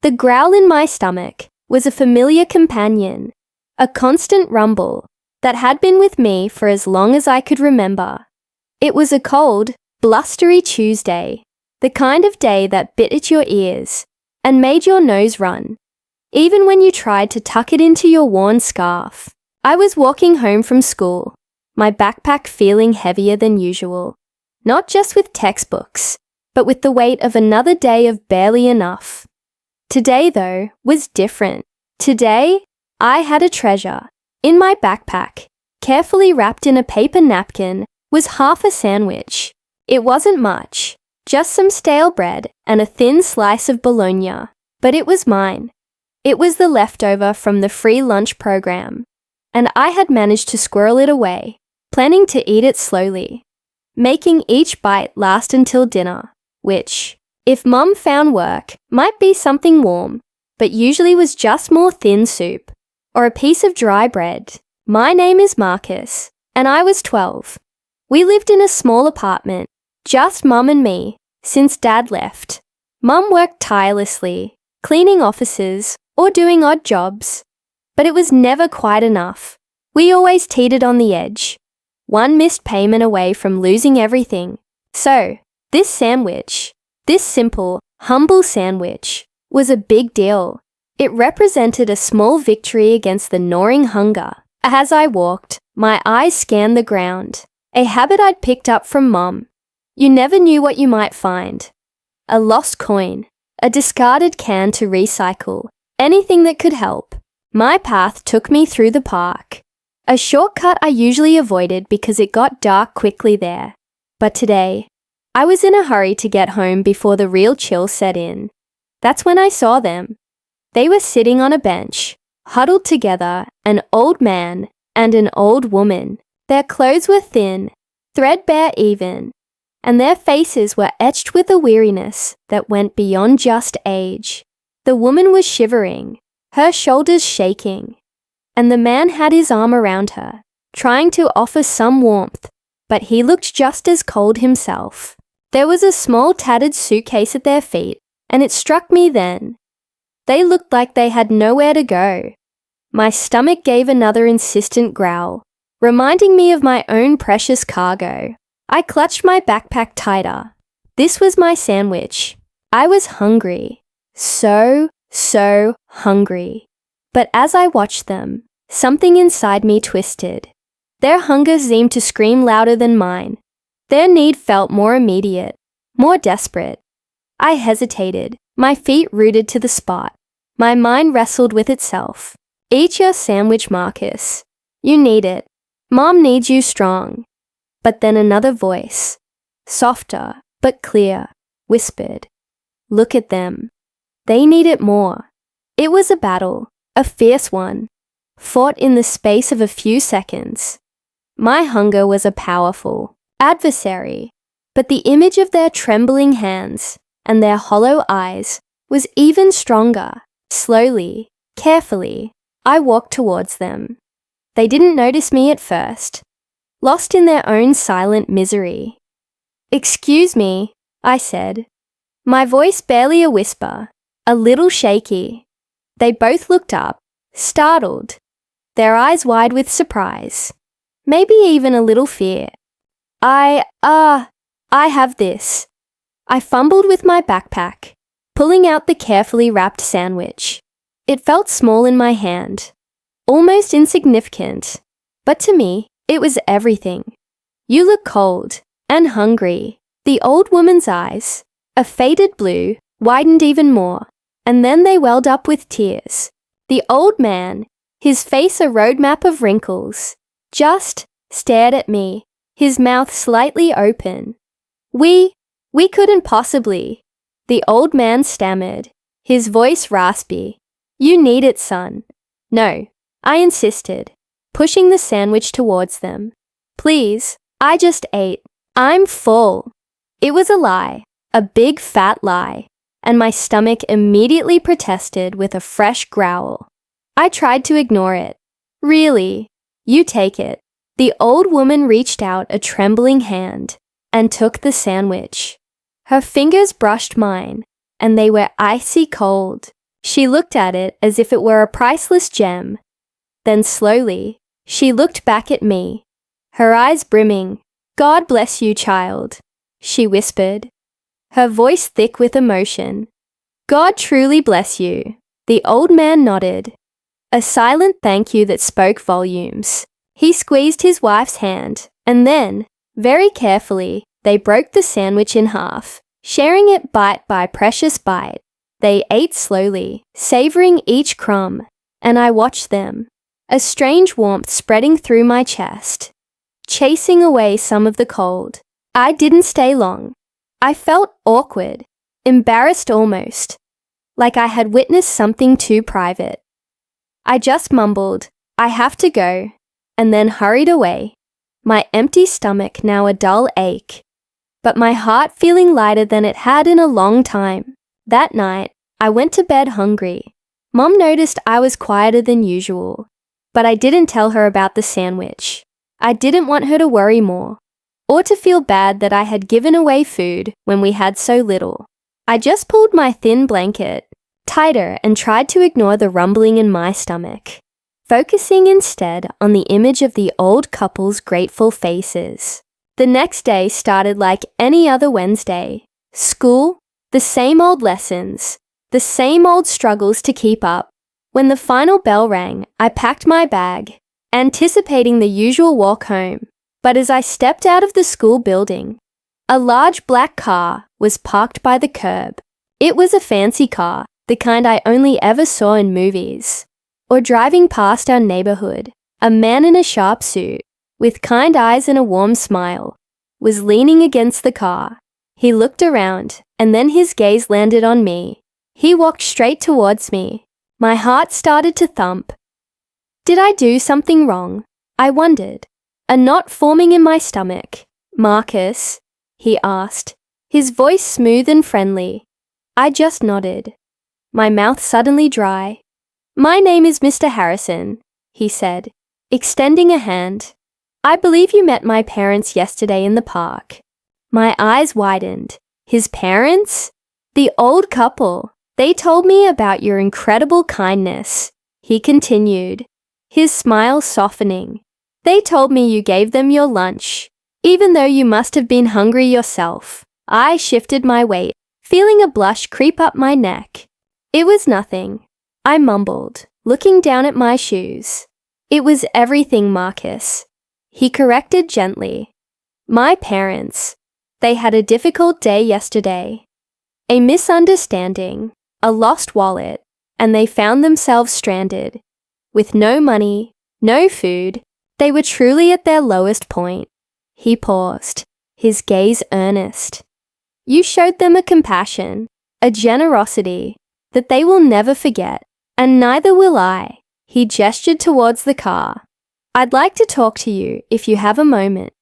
The growl in my stomach was a familiar companion, a constant rumble that had been with me for as long as I could remember. It was a cold, blustery Tuesday, the kind of day that bit at your ears and made your nose run, even when you tried to tuck it into your worn scarf. I was walking home from school, my backpack feeling heavier than usual, not just with textbooks, but with the weight of another day of barely enough. Today, though, was different. Today, I had a treasure. In my backpack, carefully wrapped in a paper napkin, was half a sandwich. It wasn't much, just some stale bread and a thin slice of bologna, but it was mine. It was the leftover from the free lunch program, and I had managed to squirrel it away, planning to eat it slowly, making each bite last until dinner, which, if Mum found work, might be something warm, but usually was just more thin soup, or a piece of dry bread. My name is Marcus, and I was 12. We lived in a small apartment, just Mum and me, since Dad left. Mum worked tirelessly, cleaning offices or doing odd jobs, but it was never quite enough. We always teetered on the edge, one missed payment away from losing everything. So, this sandwich, this simple, humble sandwich, was a big deal. It represented a small victory against the gnawing hunger. As I walked, my eyes scanned the ground, a habit I'd picked up from Mum. You never knew what you might find. A lost coin, a discarded can to recycle, anything that could help. My path took me through the park, a shortcut I usually avoided because it got dark quickly there. But today, I was in a hurry to get home before the real chill set in. That's when I saw them. They were sitting on a bench, huddled together, an old man and an old woman. Their clothes were thin, threadbare even, and their faces were etched with a weariness that went beyond just age. The woman was shivering, her shoulders shaking, and the man had his arm around her, trying to offer some warmth, but he looked just as cold himself. There was a small tattered suitcase at their feet, and it struck me then. They looked like they had nowhere to go. My stomach gave another insistent growl, reminding me of my own precious cargo. I clutched my backpack tighter. This was my sandwich. I was hungry. So hungry. But as I watched them, something inside me twisted. Their hunger seemed to scream louder than mine. Their need felt more immediate, more desperate. I hesitated, my feet rooted to the spot. My mind wrestled with itself. Eat your sandwich, Marcus. You need it. Mom needs you strong. But then another voice, softer but clear, whispered, "Look at them. They need it more." It was a battle, a fierce one, fought in the space of a few seconds. My hunger was a powerful adversary, but the image of their trembling hands and their hollow eyes was even stronger. Slowly, carefully, I walked towards them. They didn't notice me at first, lost in their own silent misery. "Excuse me," I said, my voice barely a whisper, a little shaky. They both looked up, startled, their eyes wide with surprise, maybe even a little fear. I have this." I fumbled with my backpack, pulling out the carefully wrapped sandwich. It felt small in my hand, almost insignificant, but to me, it was everything. "You look cold and hungry." The old woman's eyes, a faded blue, widened even more, and then they welled up with tears. The old man, his face a roadmap of wrinkles, just stared at me, his mouth slightly open. We couldn't possibly," the old man stammered, his voice raspy. "You need it, son." "No," I insisted, pushing the sandwich towards them. "Please, I just ate. I'm full." It was a lie, a big fat lie, and my stomach immediately protested with a fresh growl. I tried to ignore it. "Really? You take it." The old woman reached out a trembling hand and took the sandwich. Her fingers brushed mine, and they were icy cold. She looked at it as if it were a priceless gem. Then slowly, she looked back at me, her eyes brimming. "God bless you, child," she whispered, her voice thick with emotion. "God truly bless you." The old man nodded, a silent thank you that spoke volumes. He squeezed his wife's hand, and then, very carefully, they broke the sandwich in half, sharing it bite by precious bite. They ate slowly, savoring each crumb, and I watched them, a strange warmth spreading through my chest, chasing away some of the cold. I didn't stay long. I felt awkward, embarrassed almost, like I had witnessed something too private. I just mumbled, "I have to go," and then hurried away, my empty stomach now a dull ache, but my heart feeling lighter than it had in a long time. That night, I went to bed hungry. Mom noticed I was quieter than usual, but I didn't tell her about the sandwich. I didn't want her to worry more, or to feel bad that I had given away food when we had so little. I just pulled my thin blanket tighter and tried to ignore the rumbling in my stomach, focusing instead on the image of the old couple's grateful faces. The next day started like any other Wednesday. School, the same old lessons, the same old struggles to keep up. When the final bell rang, I packed my bag, anticipating the usual walk home. But as I stepped out of the school building, a large black car was parked by the curb. It was a fancy car, the kind I only ever saw in movies, or driving past our neighborhood. A man in a sharp suit, with kind eyes and a warm smile, was leaning against the car. He looked around, and then his gaze landed on me. He walked straight towards me. My heart started to thump. Did I do something wrong? I wondered, a knot forming in my stomach. "Marcus?" he asked, his voice smooth and friendly. I just nodded, my mouth suddenly dry. "My name is Mr. Harrison," he said, extending a hand. "I believe you met my parents yesterday in the park." My eyes widened. His parents? The old couple. "They told me about your incredible kindness," he continued, his smile softening. "They told me you gave them your lunch, even though you must have been hungry yourself." I shifted my weight, feeling a blush creep up my neck. "It was nothing," I mumbled, looking down at my shoes. "It was everything, Marcus," he corrected gently. "My parents, they had a difficult day yesterday. A misunderstanding, a lost wallet, and they found themselves stranded. With no money, no food, they were truly at their lowest point." He paused, his gaze earnest. "You showed them a compassion, a generosity, that they will never forget, and neither will I." He gestured towards the car. "I'd like to talk to you if you have a moment.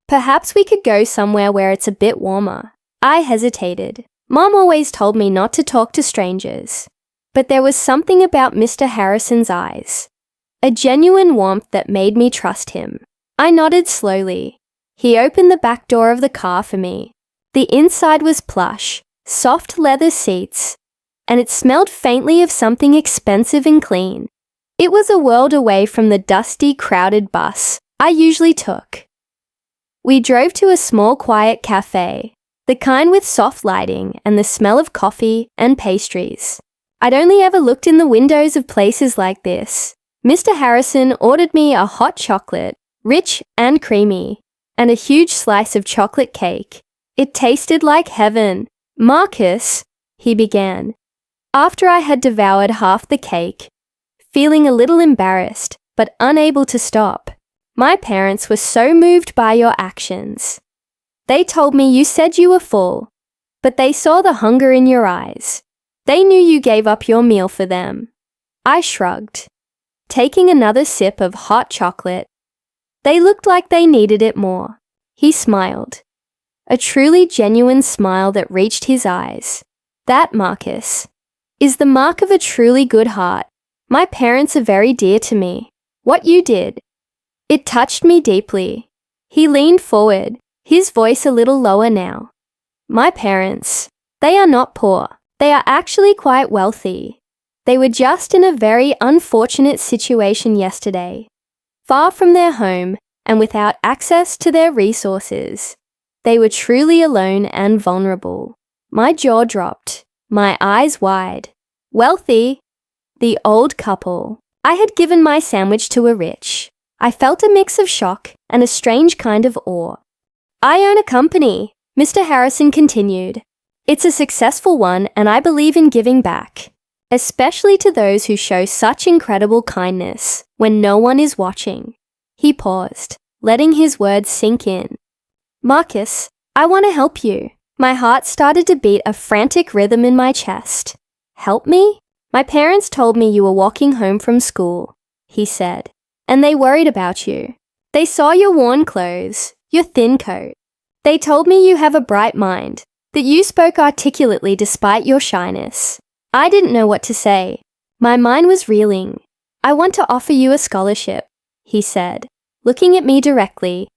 Perhaps we could go somewhere where it's a bit warmer." I hesitated. Mom always told me not to talk to strangers. But there was something about Mr. Harrison's eyes, a genuine warmth that made me trust him. I nodded slowly. He opened the back door of the car for me. The inside was plush, soft leather seats, and it smelled faintly of something expensive and clean. It was a world away from the dusty, crowded bus I usually took. We drove to a small, quiet cafe, the kind with soft lighting and the smell of coffee and pastries. I'd only ever looked in the windows of places like this. Mr. Harrison ordered me a hot chocolate, rich and creamy, and a huge slice of chocolate cake. It tasted like heaven. "Marcus," he began, after I had devoured half the cake, feeling a little embarrassed but unable to stop. "My parents were so moved by your actions. They told me you said you were full, but they saw the hunger in your eyes. They knew you gave up your meal for them." I shrugged, taking another sip of hot chocolate. "They looked like they needed it more." He smiled, a truly genuine smile that reached his eyes. "That, Marcus, is the mark of a truly good heart. My parents are very dear to me. What you did, it touched me deeply." He leaned forward, his voice a little lower now. "My parents, they are not poor. They are actually quite wealthy. They were just in a very unfortunate situation yesterday, far from their home and without access to their resources. They were truly alone and vulnerable. My jaw dropped, my eyes wide. Wealthy, the old couple. I had given my sandwich to a rich. I felt a mix of shock and a strange kind of awe. I own a company, Mr. Harrison continued. It's a successful one, and I believe in giving back, especially to those who show such incredible kindness when no one is watching. He paused, letting his words sink in. Marcus, I want to help you. My heart started to beat a frantic rhythm in my chest. Help me? My parents told me you were walking home from school, he said, and they worried about you. They saw your worn clothes, your thin coat. They told me you have a bright mind, that you spoke articulately despite your shyness. I didn't know what to say. My mind was reeling. I want to offer you a scholarship, he said, looking at me directly.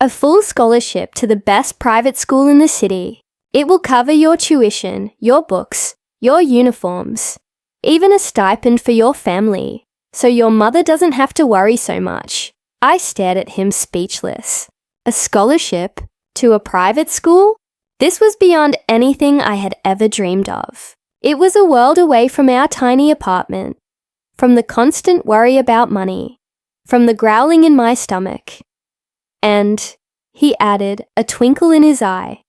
A full scholarship to the best private school in the city. It will cover your tuition, your books, your uniforms, even a stipend for your family, so your mother doesn't have to worry so much. I stared at him speechless. A scholarship to a private school? This was beyond anything I had ever dreamed of. It was a world away from our tiny apartment, from the constant worry about money, from the growling in my stomach. And, he added, a twinkle in his eye,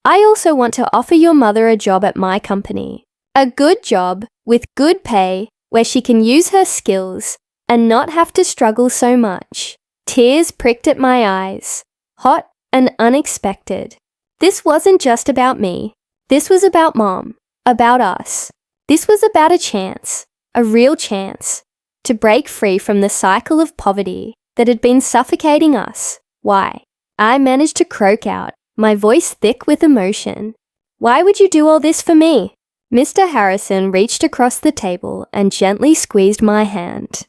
I also want to offer your mother a job at my company. A good job with good pay where she can use her skills and not have to struggle so much. Tears pricked at my eyes, hot and unexpected. This wasn't just about me. This was about Mom, about us. This was about a chance, a real chance, to break free from the cycle of poverty that had been suffocating us. Why? I managed to croak out, my voice thick with emotion. Why would you do all this for me? Mr. Harrison reached across the table and gently squeezed my hand.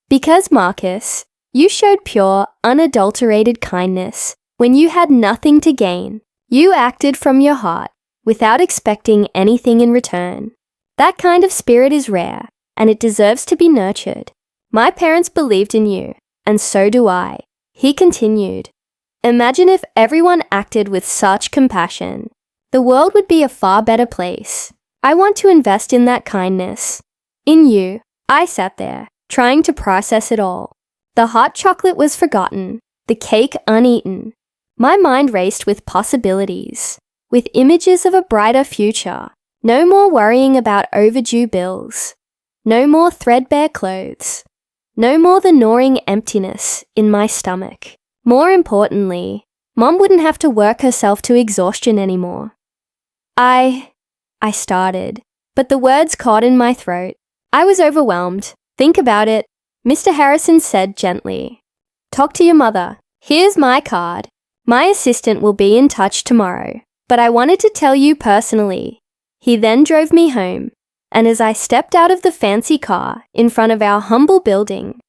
Because, Marcus, you showed pure, unadulterated kindness when you had nothing to gain. You acted from your heart, without expecting anything in return. That kind of spirit is rare, and it deserves to be nurtured. My parents believed in you, and so do I. He continued. Imagine if everyone acted with such compassion. The world would be a far better place. I want to invest in that kindness. In you. I sat there, trying to process it all. The hot chocolate was forgotten, the cake uneaten. My mind raced with possibilities, with images of a brighter future. No more worrying about overdue bills. No more threadbare clothes. No more the gnawing emptiness in my stomach. More importantly, Mom wouldn't have to work herself to exhaustion anymore. I started, but the words caught in my throat. I was overwhelmed. Think about it, Mr. Harrison said gently. Talk to your mother. Here's my card. My assistant will be in touch tomorrow, but I wanted to tell you personally. He then drove me home, and as I stepped out of the fancy car in front of our humble building,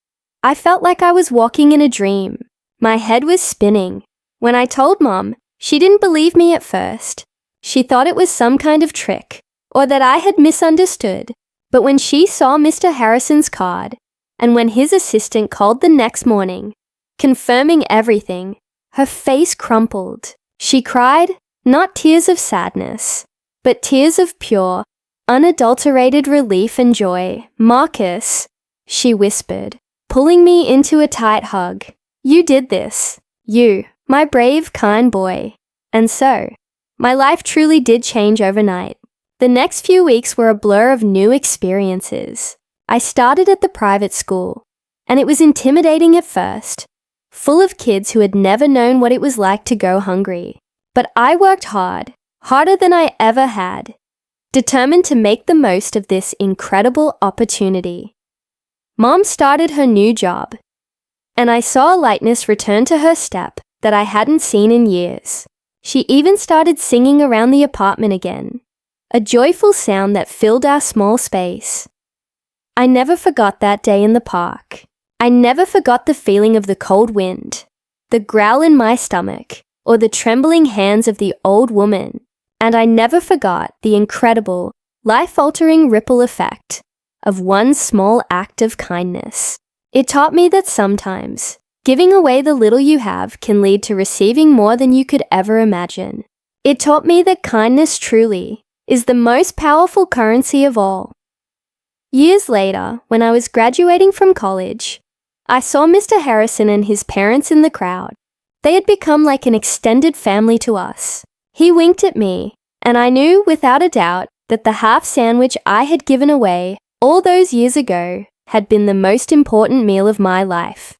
I felt like I was walking in a dream. My head was spinning. When I told Mom, she didn't believe me at first. She thought it was some kind of trick, or that I had misunderstood. But when she saw Mr. Harrison's card, and when his assistant called the next morning, confirming everything, her face crumpled. She cried, not tears of sadness, but tears of pure, unadulterated relief and joy. Marcus, she whispered, pulling me into a tight hug. You did this. You, my brave, kind boy. And so, my life truly did change overnight. The next few weeks were a blur of new experiences. I started at the private school, and it was intimidating at first, full of kids who had never known what it was like to go hungry. But I worked hard, harder than I ever had, determined to make the most of this incredible opportunity. Mom started her new job, and I saw a lightness return to her step that I hadn't seen in years. She even started singing around the apartment again, a joyful sound that filled our small space. I never forgot that day in the park. I never forgot the feeling of the cold wind, the growl in my stomach, or the trembling hands of the old woman. And I never forgot the incredible, life-altering ripple effect of one small act of kindness. It taught me that sometimes giving away the little you have can lead to receiving more than you could ever imagine. It taught me that kindness truly is the most powerful currency of all. Years later, when I was graduating from college, I saw Mr. Harrison and his parents in the crowd. They had become like an extended family to us. He winked at me, and I knew without a doubt that the half sandwich I had given away all those years ago had been the most important meal of my life.